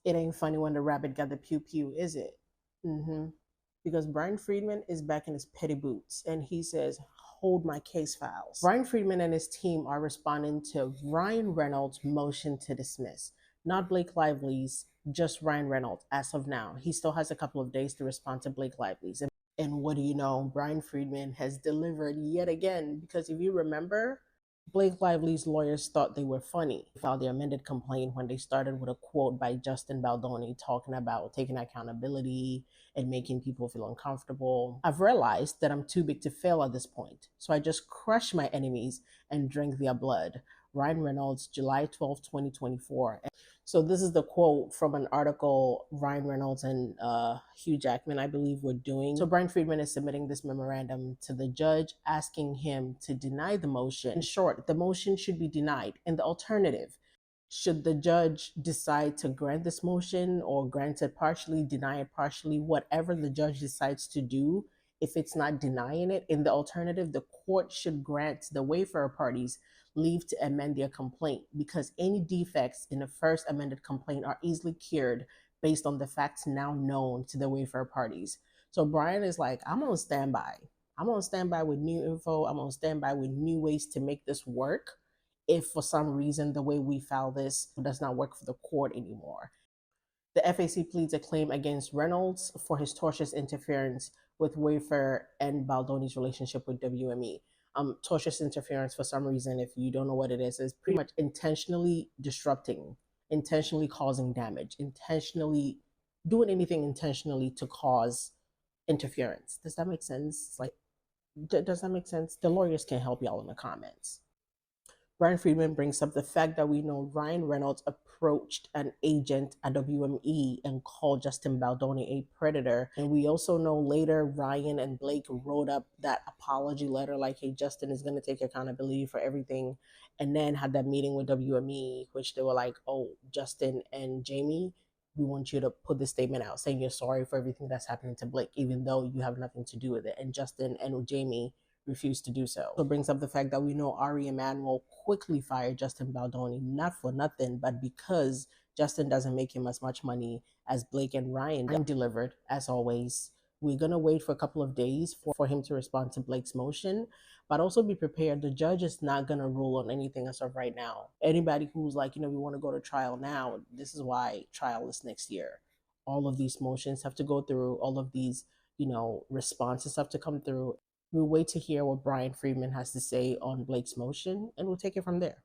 It ain't funny when the rabbit got the pew pew, is it? Because Bryan Freedman is back in his petty boots and he says, hold my case files. Bryan Freedman and his team are responding to Ryan Reynolds' motion to dismiss, not Blake Lively's, just Ryan Reynolds as of now. He still has a couple of days to respond to Blake Lively's. And what do you know? Bryan Freedman has delivered yet again, because if you remember, Blake Lively's lawyers thought they were funny. They filed their amended complaint when they started with a quote by Justin Baldoni talking about taking accountability and making people feel uncomfortable. I've realized that I'm too big to fail at this point, so I just crush my enemies and drink their blood. Ryan Reynolds, July 12, 2024. So this is the quote from an article Ryan Reynolds and Hugh Jackman, I believe, were doing. So Bryan Freedman is submitting this memorandum to the judge, asking him to deny the motion. In short, the motion should be denied. And the alternative, should the judge decide to grant this motion or grant it partially, deny it partially, whatever the judge decides to do, if it's not denying it, in the alternative, the court should grant the wayfarer parties leave to amend their complaint, because any defects in the first amended complaint are easily cured based on the facts now known to the wayfarer parties. So Bryan is like, I'm on standby. I'm on standby with new info. I'm on standby with new ways to make this work if for some reason the way we file this does not work for the court anymore. The FAC pleads a claim against Reynolds for his tortious interference with Wayfair and Baldoni's relationship with WME. Tortious interference, for some reason, if you don't know what it is pretty much intentionally disrupting, intentionally causing damage, intentionally doing anything intentionally to cause interference. Does that make sense? Like, does that make sense? The lawyers can help y'all in the comments. Bryan Freedman brings up the fact that we know Ryan Reynolds approached an agent at WME and called Justin Baldoni a predator. And we also know later Ryan and Blake wrote up that apology letter like, hey, Justin is going to take accountability for everything. And then had that meeting with WME, which they were like, oh, Justin and Jamie, we want you to put this statement out saying you're sorry for everything that's happening to Blake, even though you have nothing to do with it. And Justin and Jamie refused to do so. So it brings up the fact that we know Ari Emanuel quickly fired Justin Baldoni, not for nothing, but because Justin doesn't make him as much money as Blake and Ryan delivered, as always. We're going to wait for a couple of days for him to respond to Blake's motion, but also be prepared. The judge is not going to rule on anything as of right now. Anybody who's like, we want to go to trial now, this is why trial is next year. All of these motions have to go through, all of these, responses have to come through. We'll wait to hear what Bryan Freedman has to say on Blake's motion, and we'll take it from there.